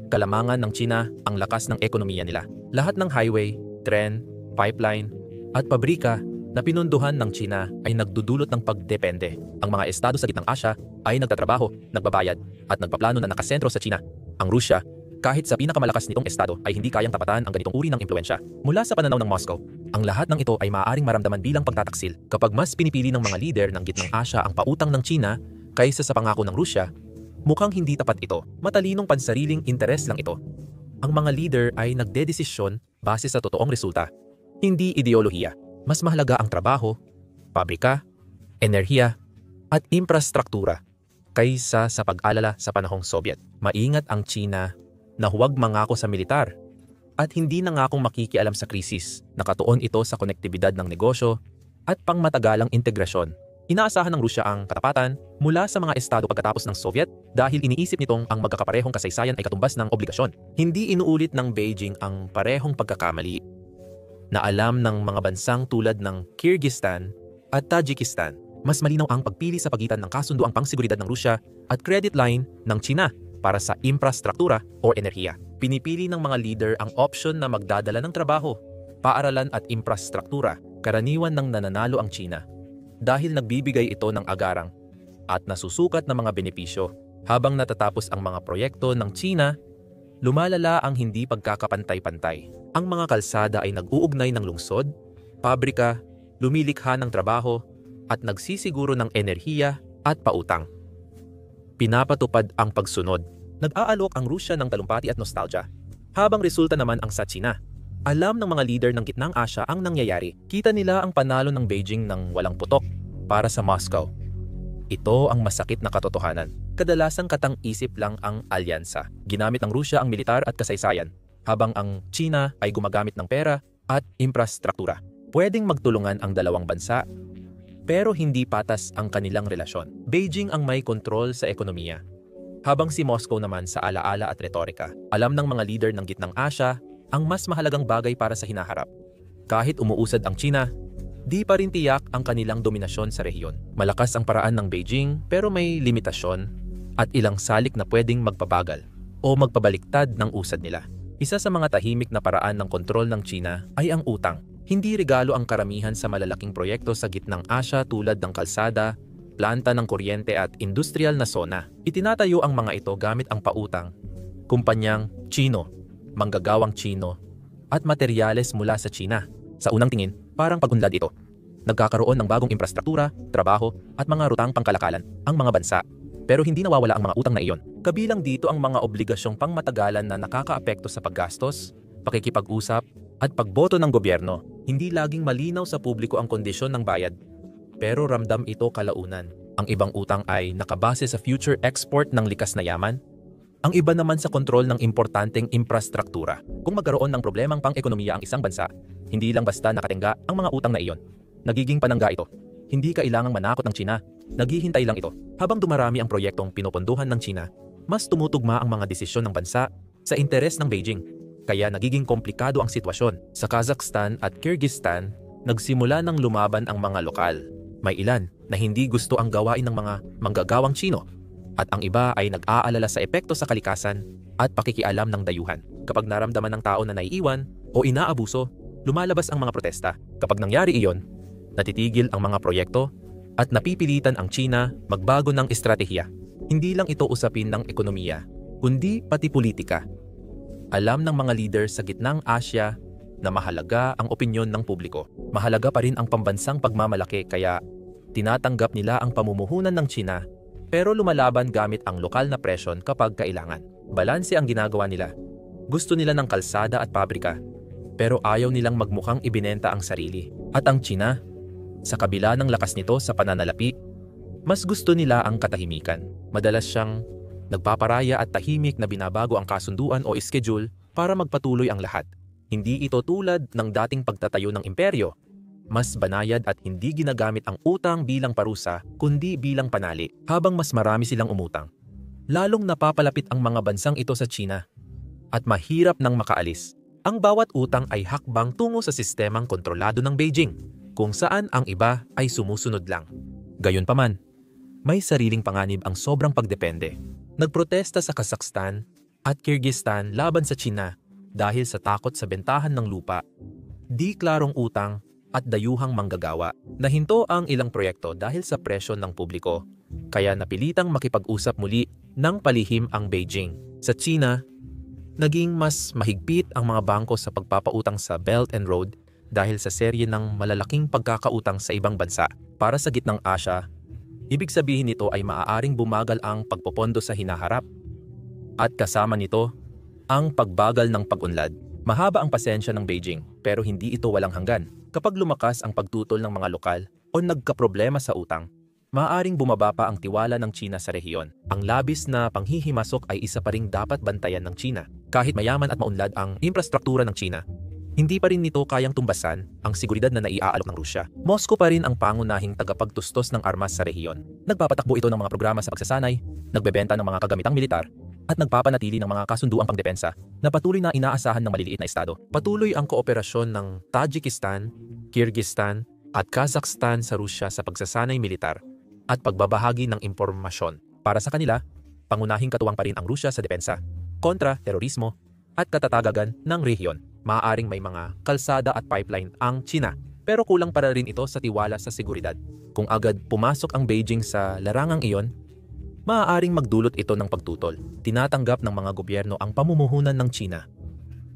Kalamangan ng China ang lakas ng ekonomiya nila. Lahat ng highway, tren, pipeline at pabrika na pinunduhan ng China ay nagdudulot ng pagdepende. Ang mga estado sa Gitnang Asya ay nagtatrabaho, nagbabayad at nagpaplano na nakasentro sa China. Ang Rusya, kahit sa pinakamalakas nitong estado, ay hindi kayang tapatan ang ganitong uri ng impluensya. Mula sa pananaw ng Moscow, ang lahat ng ito ay maaaring maramdaman bilang pagtataksil kapag mas pinipili ng mga lider ng Gitnang Asya ang pautang ng China kaysa sa pangako ng Rusya. Mukhang hindi tapat ito. Matalinong pansariling interes lang ito. Ang mga leader ay nagdedesisyon base sa totoong resulta, hindi ideolohiya. Mas mahalaga ang trabaho, pabrika, enerhiya, at infrastruktura kaysa sa pag-alala sa panahong Soviet. Maingat ang China na huwag mangako sa militar at hindi nangakong makikialam sa krisis. Nakatuon ito sa konektibidad ng negosyo at pangmatagalang integrasyon. Inaasahan ng Rusya ang katapatan mula sa mga estado pagkatapos ng Soviet dahil iniisip nitong ang magkakaparehong kasaysayan ay katumbas ng obligasyon. Hindi inuulit ng Beijing ang parehong pagkakamali na alam ng mga bansang tulad ng Kyrgyzstan at Tajikistan. Mas malinaw ang pagpili sa pagitan ng kasunduang pangseguridad ng Rusya at credit line ng China para sa infrastruktura o enerhiya. Pinipili ng mga leader ang opsyon na magdadala ng trabaho, paaralan at infrastruktura. Karaniwan ng nananalo ang China dahil nagbibigay ito ng agarang at nasusukat na mga benepisyo. Habang natatapos ang mga proyekto ng China, lumalala ang hindi pagkakapantay-pantay. Ang mga kalsada ay nag-uugnay ng lungsod, pabrika, lumilikha ng trabaho, at nagsisiguro ng enerhiya at pautang. Pinapatupad ang pagsunod. Nag-aalok ang Rusya ng talumpati at nostalgia, habang resulta naman ang sa China. Alam ng mga leader ng Gitnang Asya ang nangyayari. Kita nila ang panalo ng Beijing ng walang putok para sa Moscow. Ito ang masakit na katotohanan. Kadalasang katang-isip lang ang alyansa. Ginamit ng Rusya ang militar at kasaysayan, habang ang China ay gumagamit ng pera at infrastruktura. Pwedeng magtulungan ang dalawang bansa, pero hindi patas ang kanilang relasyon. Beijing ang may kontrol sa ekonomiya, habang si Moscow naman sa alaala at retorika. Alam ng mga leader ng Gitnang Asya ang mas mahalagang bagay para sa hinaharap. Kahit umuusad ang China, di pa rin tiyak ang kanilang dominasyon sa rehiyon. Malakas ang paraan ng Beijing pero may limitasyon at ilang salik na pwedeng magpabagal o magpabaliktad ng usad nila. Isa sa mga tahimik na paraan ng kontrol ng China ay ang utang. Hindi regalo ang karamihan sa malalaking proyekto sa Gitnang Asya tulad ng kalsada, planta ng kuryente at industrial na zona. Itinatayo ang mga ito gamit ang pautang, kumpanyang Chino, manggagawang Chino, at materyales mula sa China. Sa unang tingin, parang pag-unlad ito. Nagkakaroon ng bagong infrastruktura, trabaho, at mga rutang pangkalakalan ang mga bansa. Pero hindi nawawala ang mga utang na iyon. Kabilang dito ang mga obligasyong pangmatagalan na nakakaapekto sa paggastos, pakikipag-usap, at pagboto ng gobyerno. Hindi laging malinaw sa publiko ang kondisyon ng bayad, pero ramdam ito kalaunan. Ang ibang utang ay nakabase sa future export ng likas na yaman. Ang iba naman sa kontrol ng importanteng infrastruktura. Kung magkaroon ng problemang pang-ekonomiya ang isang bansa, hindi lang basta nakatingga ang mga utang na iyon. Nagiging panangga ito. Hindi kailangang manakot ng China. Naghihintay lang ito. Habang dumarami ang proyektong pinupunduhan ng China, mas tumutugma ang mga desisyon ng bansa sa interes ng Beijing. kaya nagiging komplikado ang sitwasyon. Sa Kazakhstan at Kyrgyzstan, nagsimula ng lumaban ang mga lokal. May ilan na hindi gusto ang gawain ng mga manggagawang Tsino at ang iba ay nag-aalala sa epekto sa kalikasan at pakikialam ng dayuhan. Kapag naramdaman ng tao na naiiwan o inaabuso, lumalabas ang mga protesta. Kapag nangyari iyon, natitigil ang mga proyekto at napipilitan ang Tsina magbago ng estratehiya. Hindi lang ito usapin ng ekonomiya, kundi pati politika. Alam ng mga leader sa gitnang Asya na mahalaga ang opinyon ng publiko. Mahalaga pa rin ang pambansang pagmamalaki kaya tinatanggap nila ang pamumuhunan ng Tsina pero lumalaban gamit ang lokal na presyon kapag kailangan. Balanse ang ginagawa nila. Gusto nila ng kalsada at pabrika pero ayaw nilang magmukhang ibinenta ang sarili. At ang Tsina, sa kabila ng lakas nito sa pananalapi, mas gusto nila ang katahimikan. Madalas siyang nagpaparaya at tahimik na binabago ang kasunduan o schedule para magpatuloy ang lahat. Hindi ito tulad ng dating pagtatayo ng imperyo. Mas banayad at hindi ginagamit ang utang bilang parusa kundi bilang panali habang mas marami silang umutang. Lalong napapalapit ang mga bansang ito sa Tsina at mahirap nang makaalis. Ang bawat utang ay hakbang tungo sa sistemang kontrolado ng Beijing kung saan ang iba ay sumusunod lang. Gayunpaman, may sariling panganib ang sobrang pagdepende. Nagprotesta sa Kazakhstan at Kyrgyzstan laban sa Tsina dahil sa takot sa bentahan ng lupa, di klarong utang at dayuhang manggagawa. Nahinto ang ilang proyekto dahil sa presyon ng publiko, kaya napilitang makipag-usap muli ng palihim ang Beijing. Sa Tsina, naging mas mahigpit ang mga bangko sa pagpapautang sa Belt and Road dahil sa serye ng malalaking pagkakautang sa ibang bansa. Para sa gitnang Asya, ibig sabihin nito ay maaaring bumagal ang pagpopondo sa hinaharap at kasama nito ang pagbagal ng pag-unlad. Mahaba ang pasensya ng Beijing pero hindi ito walang hanggan. Kapag lumakas ang pagtutol ng mga lokal o nagkaproblema sa utang, maaaring bumaba pa ang tiwala ng Tsina sa rehiyon. Ang labis na panghihimasok ay isa pa ring dapat bantayan ng Tsina. Kahit mayaman at maunlad ang infrastruktura ng Tsina, hindi pa rin nito kayang tumbasan ang seguridad na naiaalok ng Rusya. Moscow pa rin ang pangunahing tagapagtustos ng armas sa rehiyon. Nagpapatakbo ito ng mga programa sa pagsasanay, nagbebenta ng mga kagamitang militar, at nagpapanatili ng mga kasunduang pangdepensa na patuloy na inaasahan ng maliliit na estado. Patuloy ang kooperasyon ng Tajikistan, Kyrgyzstan at Kazakhstan sa Rusya sa pagsasanay militar at pagbabahagi ng impormasyon. Para sa kanila, pangunahing katuwang pa rin ang Rusya sa depensa, kontra terorismo at katatagagan ng rehiyon. Maaaring may mga kalsada at pipeline ang Tsina pero kulang para rin ito sa tiwala sa seguridad. Kung agad pumasok ang Beijing sa larangang iyon, maaaring magdulot ito ng pagtutol. Tinatanggap ng mga gobyerno ang pamumuhunan ng Tsina.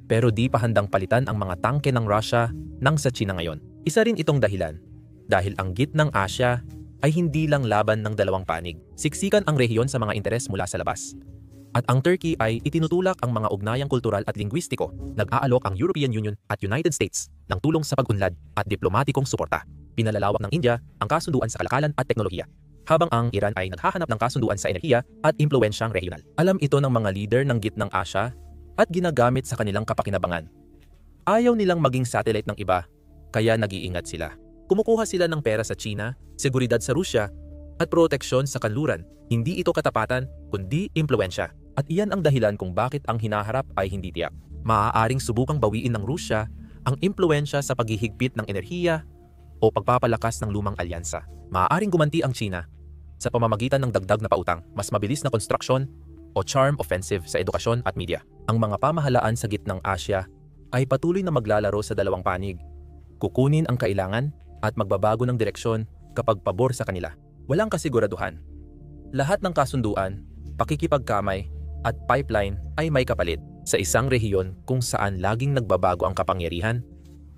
Pero di pa handang palitan ang mga tangke ng Russia ng sa Tsina ngayon. Isa rin itong dahilan. Dahil ang gitnang Asya ay hindi lang laban ng dalawang panig. Siksikan ang rehiyon sa mga interes mula sa labas. At ang Turkey ay itinutulak ang mga ugnayang kultural at lingwistiko. Nag-aalok ang European Union at United States ng tulong sa pag-unlad at diplomatikong suporta. Pinalalawak ng India ang kasunduan sa kalakalan at teknolohiya, habang ang Iran ay naghahanap ng kasunduan sa enerhiya at impluwensyang regional. Alam ito ng mga leader ng gitnang Asya at ginagamit sa kanilang kapakinabangan. Ayaw nilang maging satellite ng iba, kaya nag-iingat sila. Kumukuha sila ng pera sa Tsina, seguridad sa Rusya, at proteksyon sa kanluran. Hindi ito katapatan, kundi impluwensya. At iyan ang dahilan kung bakit ang hinaharap ay hindi tiyak. Maaaring subukang bawiin ng Rusya ang impluwensya sa paghihigpit ng enerhiya o pagpapalakas ng lumang alyansa. Maaaring gumanti ang Tsina sa pamamagitan ng dagdag na pautang, mas mabilis na konstruksyon o charm offensive sa edukasyon at media. Ang mga pamahalaan sa gitnang Asya ay patuloy na maglalaro sa dalawang panig. Kukunin ang kailangan at magbabago ng direksyon kapag pabor sa kanila. Walang kasiguraduhan. Lahat ng kasunduan, pakikipagkamay at pipeline ay may kapalit. Sa isang rehiyon kung saan laging nagbabago ang kapangyarihan,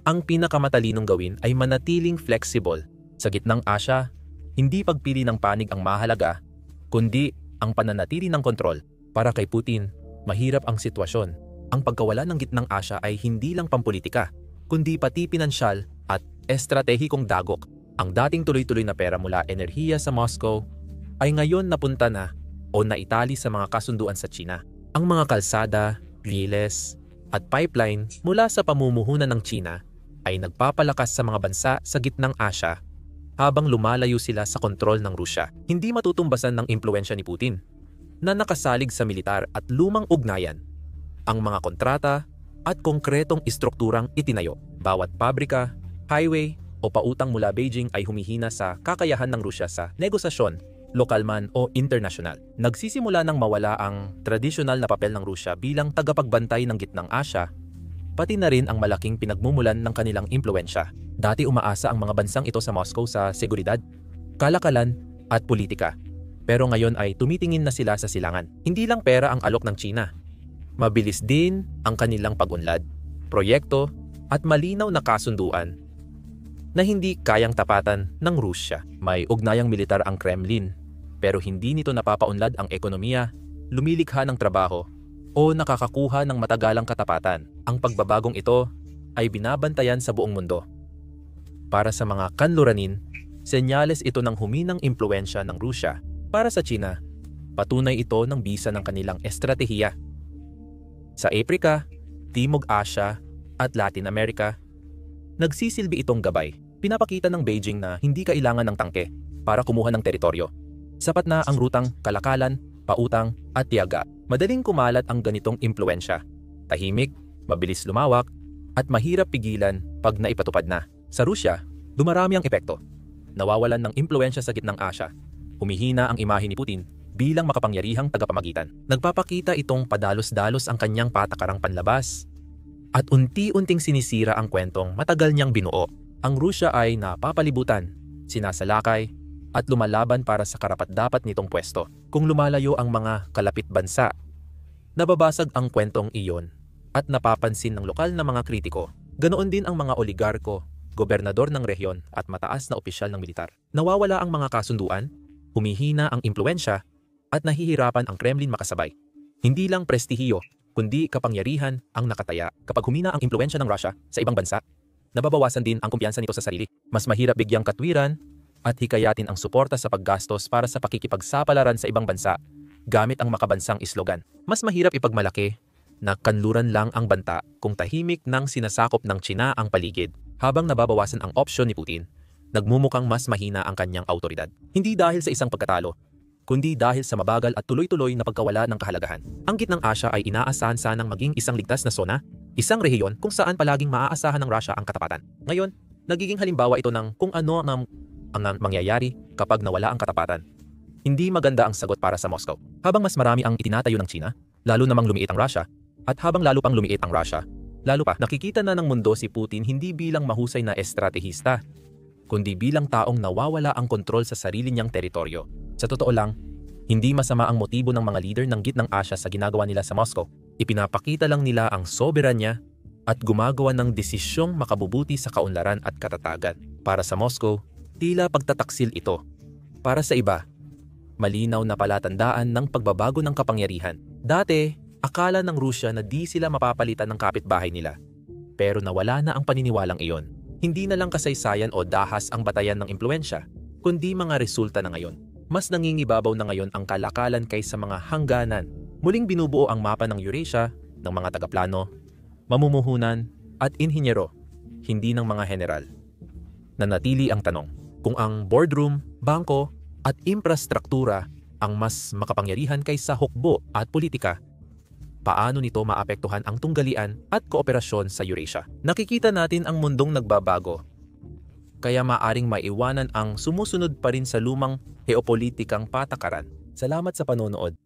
ang pinakamatalinong gawin ay manatiling flexible. Sa gitnang Asya, hindi pagpili ng panig ang mahalaga, kundi ang pananatili ng kontrol. Para kay Putin, mahirap ang sitwasyon. Ang pagkawala ng gitnang Asya ay hindi lang pampolitika, kundi pati pinansyal at estratehikong dagok. Ang dating tuloy-tuloy na pera mula enerhiya sa Moscow ay ngayon napunta na o naitali sa mga kasunduan sa Tsina. Ang mga kalsada, riles, at pipeline mula sa pamumuhunan ng Tsina ay nagpapalakas sa mga bansa sa gitnang Asya habang lumalayo sila sa kontrol ng Rusya. Hindi matutumbasan ng impluwensya ni Putin na nakasalig sa militar at lumang ugnayan. Ang mga kontrata at konkretong istrukturang itinayo. Bawat pabrika, highway o pautang mula Beijing ay humihina sa kakayahan ng Rusya sa negosasyon, lokal man o internasyonal. Nagsisimula nang mawala ang tradisyonal na papel ng Rusya bilang tagapagbantay ng Gitnang Asya, pati na rin ang malaking pinagmumulan ng kanilang impluwensya. Dati umaasa ang mga bansang ito sa Moscow sa seguridad, kalakalan at politika. Pero ngayon ay tumitingin na sila sa silangan. Hindi lang pera ang alok ng China. Mabilis din ang kanilang pag-unlad, proyekto at malinaw na kasunduan na hindi kayang tapatan ng Rusya. May ugnayang militar ang Kremlin, pero hindi nito napapaunlad ang ekonomiya, lumilikha ng trabaho o nakakakuha ng matagalang katapatan. Ang pagbabagong ito ay binabantayan sa buong mundo. Para sa mga kanluranin, senyales ito ng huminang impluwensya ng Rusya. Para sa China, patunay ito ng bisa ng kanilang estratehiya. Sa Africa, Timog Asya at Latin America, nagsisilbi itong gabay. Pinapakita ng Beijing na hindi kailangan ng tangke para kumuha ng teritoryo. Sapat na ang rutang kalakalan, pautang at tiyaga. Madaling kumalat ang ganitong impluwensya. Tahimik, mabilis lumawak, at mahirap pigilan pag naipatupad na. Sa Rusya, dumarami ang epekto. Nawawalan ng impluwensya sa Gitnang Asya. Humihina ang imahe ni Putin bilang makapangyarihang tagapamagitan. Nagpapakita itong padalos-dalos ang kanyang patakarang panlabas at unti-unting sinisira ang kwentong matagal niyang binuo. Ang Rusya ay napapalibutan, sinasalakay at lumalaban para sa karapat-dapat nitong pwesto. Kung lumalayo ang mga kalapit bansa, nababasag ang kwentong iyon at napapansin ng lokal na mga kritiko. Ganoon din ang mga oligarko, gobernador ng rehiyon at mataas na opisyal ng militar. Nawawala ang mga kasunduan, humihina ang impluwensya at nahihirapan ang Kremlin makasabay. Hindi lang prestihiyo, kundi kapangyarihan ang nakataya. Kapag humina ang impluwensya ng Russia sa ibang bansa, nababawasan din ang kumpiyansa nito sa sarili. Mas mahirap bigyang katwiran at hikayatin ang suporta sa paggastos para sa pakikipagsapalaran sa ibang bansa gamit ang makabansang islogan. Mas mahirap ipagmalaki na kanluran lang ang banta kung tahimik nang sinasakop ng China ang paligid. Habang nababawasan ang opsyon ni Putin, nagmumukhang mas mahina ang kanyang autoridad. Hindi dahil sa isang pagkatalo, kundi dahil sa mabagal at tuloy-tuloy na pagkawala ng kahalagahan. Ang Gitnang Asya ay inaasahan sanang maging isang ligtas na zona, isang rehiyon kung saan palaging maaasahan ng Russia ang katapatan. Ngayon, nagiging halimbawa ito ng kung ano ang mangyayari kapag nawala ang katapatan. Hindi maganda ang sagot para sa Moscow. Habang mas marami ang itinatayo ng China, lalo namang lumiit ang Russia, at habang lalo pang lumiit ang Russia, lalo pa nakikita na ng mundo si Putin hindi bilang mahusay na estratehista, kundi bilang taong nawawala ang kontrol sa sarili niyang teritoryo. Sa totoo lang, hindi masama ang motibo ng mga leader ng Gitnang Asya sa ginagawa nila sa Moscow. Ipinapakita lang nila ang soberanya at gumagawa ng desisyong makabubuti sa kaunlaran at katatagan. Para sa Moscow, tila pagtataksil ito. Para sa iba, malinaw na palatandaan ng pagbabago ng kapangyarihan. Dati, akala ng Rusya na di sila mapapalitan ng kapitbahay nila. Pero nawala na ang paniniwalang iyon. Hindi na lang kasaysayan o dahas ang batayan ng impluwensya, kundi mga resulta na ngayon. Mas nangingibabaw na ngayon ang kalakalan kaysa mga hangganan. Muling binubuo ang mapa ng Eurasia ng mga tagaplano, mamumuhunan at inhinyero, hindi ng mga general. Nanatili ang tanong, kung ang boardroom, bangko at infrastruktura ang mas makapangyarihan kaysa hukbo at politika, paano nito maapektuhan ang tunggalian at kooperasyon sa Eurasia? Nakikita natin ang mundong nagbabago, kaya maaring maiwanan ang sumusunod pa rin sa lumang geopolitikang patakaran. Salamat sa panonood.